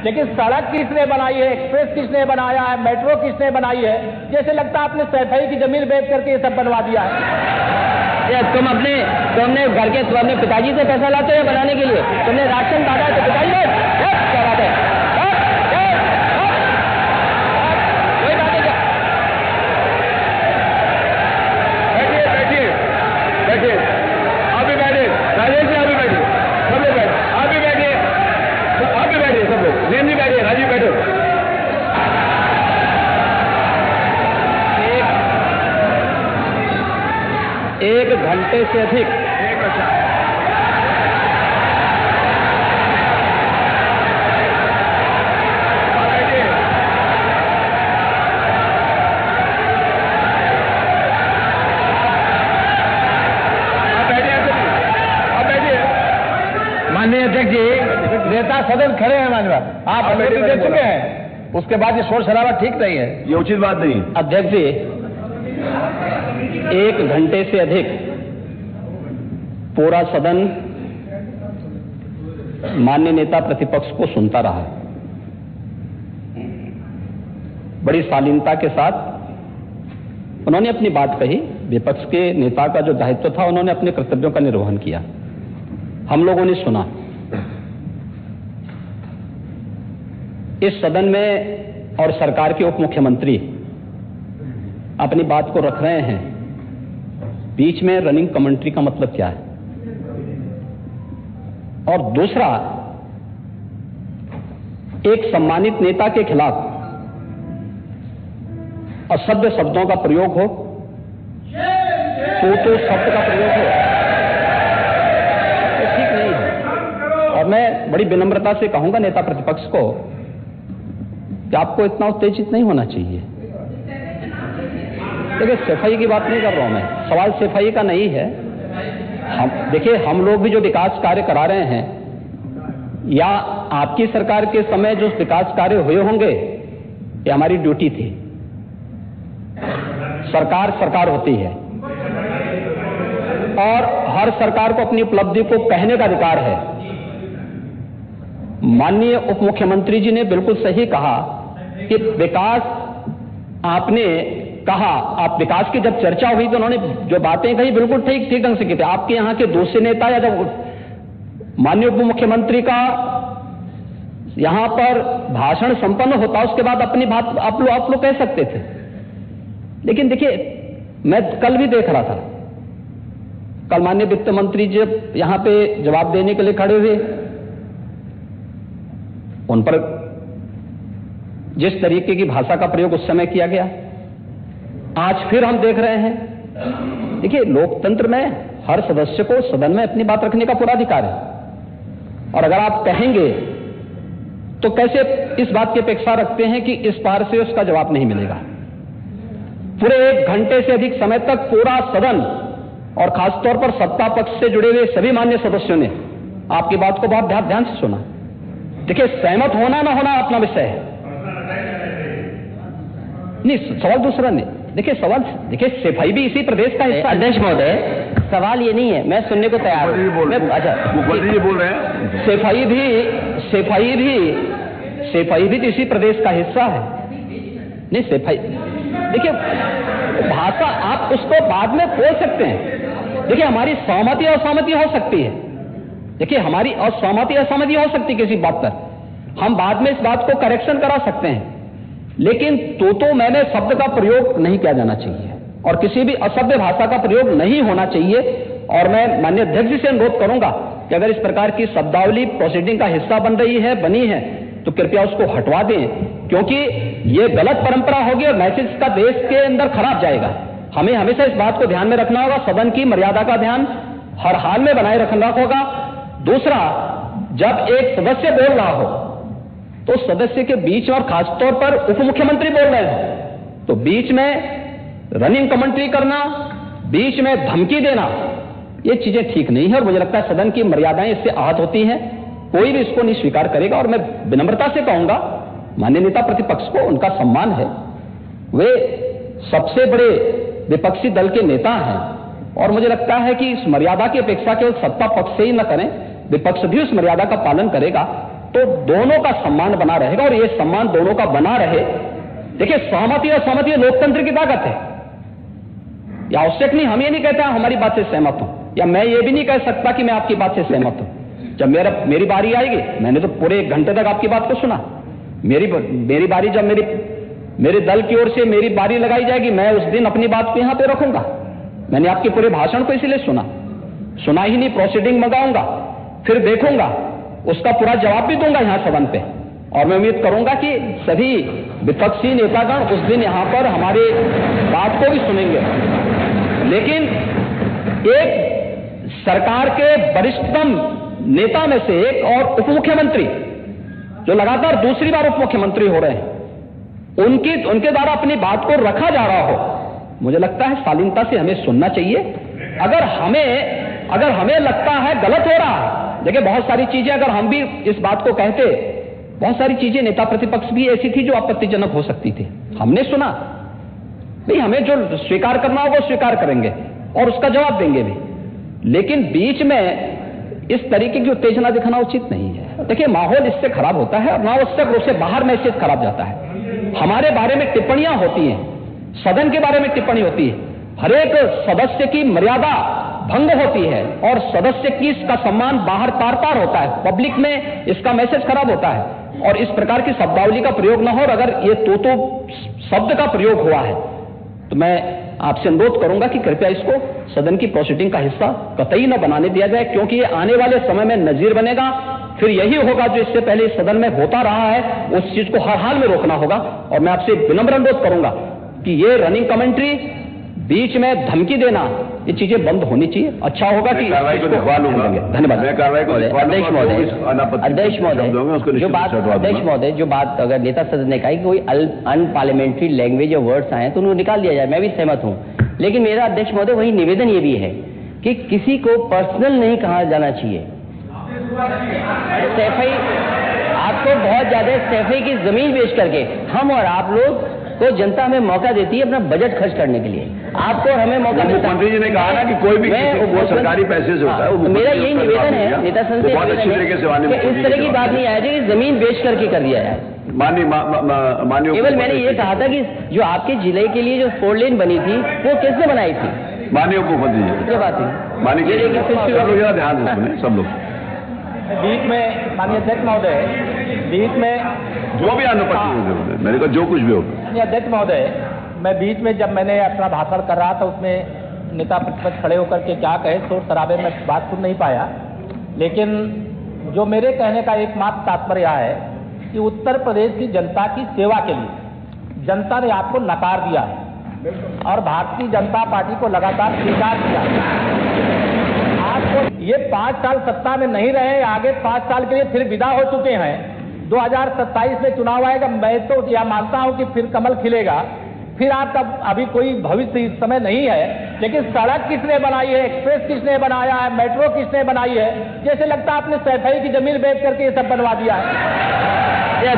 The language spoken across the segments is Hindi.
लेकिन सड़क किसने बनाई है, एक्सप्रेस किसने बनाया है, मेट्रो किसने बनाई है? जैसे लगता है आपने सैफई की जमीन बेच करके ये सब बनवा दिया है। तुम अपने अपने पिताजी से पैसा लाते हो बनाने के लिए? तुमने राशन काटा है तो पिताजी क्या बात है? कोई बात नहीं। बैठिए अभी बैठिए, राजेश जी अभी बैठिए, सब लोग बैठे, अभी बैठिए, अभी बैठिए सब लोग, जैन जी बैठिए, राजीव बैठो। एक घंटे से अधिक माननीय अध्यक्ष जी, नेता सदन खड़े हैं माननीय, आप अनुमति दे चुके हैं, उसके बाद ये शोर शराबा ठीक नहीं है, ये उचित बात नहीं। अध्यक्ष जी, 1 घंटे से अधिक पूरा सदन माननीय नेता प्रतिपक्ष को सुनता रहा। बड़ी शालीनता के साथ उन्होंने अपनी बात कही। विपक्ष के नेता का जो दायित्व था, उन्होंने अपने कर्तव्यों का निर्वहन किया। हम लोगों ने सुना। इस सदन में और सरकार के उप मुख्यमंत्री अपनी बात को रख रहे हैं, बीच में रनिंग कमेंट्री का मतलब क्या है? और दूसरा, एक सम्मानित नेता के खिलाफ असभ्य शब्दों का प्रयोग हो, तो शब्द का प्रयोग हो, तो ठीक नहीं है। और मैं बड़ी विनम्रता से कहूंगा नेता प्रतिपक्ष को कि आपको इतना उत्तेजित नहीं होना चाहिए। देखिए, सफाई की बात नहीं कर रहा हूं मैं, सवाल सफाई का नहीं है। देखिए, हम लोग भी जो विकास कार्य करा रहे हैं, या आपकी सरकार के समय जो विकास कार्य हुए होंगे, ये हमारी ड्यूटी थी। सरकार होती है और हर सरकार को अपनी उपलब्धि को कहने का अधिकार है। माननीय उप मुख्यमंत्री जी ने बिल्कुल सही कहा कि विकास, आपने कहा, आप विकास की जब चर्चा हुई तो उन्होंने जो बातें कही बिल्कुल ठीक ढंग से की थी। आपके यहां के दूसरे नेता या जब माननीय उप मुख्यमंत्री का यहां पर भाषण संपन्न होता, उसके बाद अपनी बात आप लोग कह सकते थे। लेकिन देखिए, मैं कल भी देख रहा था, कल माननीय वित्त मंत्री जी यहां पे जवाब देने के लिए खड़े हुए, उन पर जिस तरीके की भाषा का प्रयोग उस समय किया गया, आज फिर हम देख रहे हैं। देखिए, लोकतंत्र में हर सदस्य को सदन में अपनी बात रखने का पूरा अधिकार है, और अगर आप कहेंगे तो कैसे इस बात की अपेक्षा रखते हैं कि इस पार से उसका जवाब नहीं मिलेगा? पूरे 1 घंटे से अधिक समय तक पूरा सदन और खासतौर पर सत्ता पक्ष से जुड़े हुए सभी मान्य सदस्यों ने आपकी बात को बहुत ध्यान से सुना। देखिए, सहमत होना ना होना अपना विषय है, नहीं, सवाल दूसरा नहीं। देखिए, सफाई भी इसी प्रदेश का हिस्सा। अध्यक्ष महोदय, सवाल ये नहीं है, मैं सुनने को तैयार हूं। अच्छा, मुख्यमंत्री बोल रहे हैं, सफाई भी तो इसी प्रदेश का हिस्सा है। नहीं, सफाई, देखिए, भाषा आप उसको बाद में बोल सकते हैं। देखिए, हमारी सहमति असहमति हो सकती है। देखिए, हमारी असहमति असहमति हो सकती है किसी बात पर, हम बाद में इस बात को करेक्शन करा सकते हैं। लेकिन तो मैंने शब्द का प्रयोग नहीं किया जाना चाहिए, और किसी भी असभ्य भाषा का प्रयोग नहीं होना चाहिए। और मैं माननीय अध्यक्ष जी से अनुरोध करूंगा कि अगर इस प्रकार की शब्दावली प्रोसीडिंग का हिस्सा बनी है तो कृपया उसको हटवा दें, क्योंकि ये गलत परंपरा होगी और मैसेज का देश के अंदर खराब जाएगा। हमें हमेशा इस बात को ध्यान में रखना होगा, सदन की मर्यादा का ध्यान हर हाल में बनाए रखना होगा। दूसरा, जब एक सदस्य बोल रहा हो तो सदस्य के बीच, और खासतौर पर उप मुख्यमंत्री बोल रहे हो, तो बीच में रनिंग कमेंट्री करना, बीच में धमकी देना, ये चीजें ठीक नहीं है। और मुझे लगता है सदन की मर्यादाएं इससे आहत होती हैं, कोई भी इसको नहीं स्वीकार करेगा। और मैं विनम्रता से कहूंगा माननीय नेता प्रतिपक्ष को, उनका सम्मान है, वे सबसे बड़े विपक्षी दल के नेता हैं, और मुझे लगता है कि इस मर्यादा की अपेक्षा केवल सत्ता पक्ष से ही न करें, विपक्ष भी उस मर्यादा का पालन करेगा। तो दोनों का सम्मान बना रहेगा, और ये सम्मान दोनों का बना रहे। देखिए, सहमति और सहमति लोकतंत्र की ताकत है, या आवश्यक नहीं। हम ये नहीं कहते हमारी बात से सहमत हूं, या मैं ये भी नहीं कह सकता कि मैं आपकी बात से सहमत हूं। जब मेरी बारी आएगी, मैंने तो पूरे 1 घंटे तक आपकी बात को सुना। मेरी बारी जब मेरे दल की ओर से मेरी बारी लगाई जाएगी, मैं उस दिन अपनी बात को यहां पे रखूंगा। मैंने आपके पूरे भाषण को इसीलिए सुना ही नहीं, प्रोसीडिंग मंगाऊंगा, फिर देखूंगा, उसका पूरा जवाब भी दूंगा यहां सदन पे। और मैं उम्मीद करूंगा कि सभी विपक्षी नेतागण उस दिन यहां पर हमारी बात को भी सुनेंगे। लेकिन एक सरकार के वरिष्ठतम नेता में से एक और उप मुख्यमंत्री, जो लगातार दूसरी बार उप मुख्यमंत्री हो रहे हैं, उनके द्वारा अपनी बात को रखा जा रहा हो, मुझे लगता है शालीनता से हमें सुनना चाहिए। अगर हमें लगता है गलत हो रहा है, देखिए बहुत सारी चीजें, अगर हम भी इस बात को कहते, बहुत सारी चीजें नेता प्रतिपक्ष भी ऐसी थी जो आपत्तिजनक हो सकती थी, हमने सुना। नहीं, हमें जो स्वीकार करना होगा वो स्वीकार करेंगे और उसका जवाब देंगे भी, लेकिन बीच में इस तरीके की उत्तेजना दिखाना उचित नहीं है। देखिए, माहौल इससे खराब होता है, अनावश्यक रूप से बाहर मैसेज खराब जाता है। हमारे बारे में टिप्पणियां होती हैं, सदन के बारे में टिप्पणी होती है, हर एक सदस्य की मर्यादा भंग होती है, और सदस्य की इसका सम्मान बाहर तार तार होता है, पब्लिक में इसका मैसेज खराब होता है, और इस प्रकार की शब्दावली का प्रयोग न हो। और अगर ये तो शब्द का प्रयोग हुआ है, तो मैं आपसे अनुरोध करूंगा कि कृपया इसको सदन की प्रोसीडिंग का हिस्सा कतई न बनाने दिया जाए, क्योंकि ये आने वाले समय में नजीर बनेगा। फिर यही होगा जो इससे पहले इस सदन में होता रहा है, उस चीज को हर हाल में रोकना होगा। और मैं आपसे विनम्र अनुरोध करूंगा कि ये रनिंग कमेंट्री, बीच में धमकी देना, ये चीजें बंद होनी चाहिए। अच्छा होगा कि कार्रवाई को दिखवा लूंगा। धन्यवाद। मैं कार्रवाई को अध्यक्ष महोदय, जो बात अगर नेता सदन ने कहा कि कोई अनपार्लियामेंट्री लैंग्वेज या वर्ड्स आए तो उनको निकाल दिया जाए, मैं भी सहमत हूं। लेकिन मेरा अध्यक्ष महोदय वही निवेदन ये भी है कि किसी को पर्सनल नहीं कहा जाना चाहिए। सैफई, आपको बहुत ज्यादा सैफई की जमीन बेच करके हम और आप लोग को जनता हमें मौका देती है अपना बजट खर्च करने के लिए, आपको और हमें मौका मिलता है। मुख्यमंत्री जी ने कहा ना कि कोई भी वो सरकारी पैसे से होता है। तो मेरा यही निवेदन है नेता संसद से, बहुत अच्छी तरीके से इस तरह की बात नहीं आया कि जमीन बेच करके कर दिया जाए। माननीय केवल मैंने ये कहा था कि जो आपके जिले के लिए जो 4 लेन बनी थी वो किसने बनाई थी? माननीय उप मुख्यमंत्री जी। क्या बात है? माननीय ध्यान दें सब लोग। बीच में माननीय अध्यक्ष महोदय, बीच में जो भी अनुपस्थित मेरे को जो कुछ भी होगा। अध्यक्ष महोदय, मैं बीच में जब मैंने अपना भाषण कर रहा था उसमें नेता प्रतिपक्ष खड़े होकर के क्या कहे, शोर शराबे में बात सुन नहीं पाया। लेकिन जो मेरे कहने का एकमात्र तात्पर्य है कि उत्तर प्रदेश की जनता की सेवा के लिए जनता ने आपको नकार दिया है और भारतीय जनता पार्टी को लगातार स्वीकार किया। आपको ये 5 साल सत्ता में नहीं रहे, आगे 5 साल के लिए फिर विदा हो चुके हैं। 2027 में चुनाव आएगा, मैं तो यह मानता हूं कि फिर कमल खिलेगा। फिर आपका अभी कोई भविष्य इस समय नहीं है, लेकिन सड़क किसने बनाई है, एक्सप्रेस किसने बनाया है, मेट्रो किसने बनाई है? जैसे लगता है आपने सैफई की जमीन बेच करके ये सब बनवा दिया है।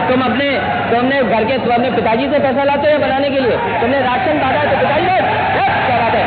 तुमने घर के अपने पिताजी से पैसा लाते हो बनाने के लिए? तुमने राशन काटा है तो पिताजी क्या बात है?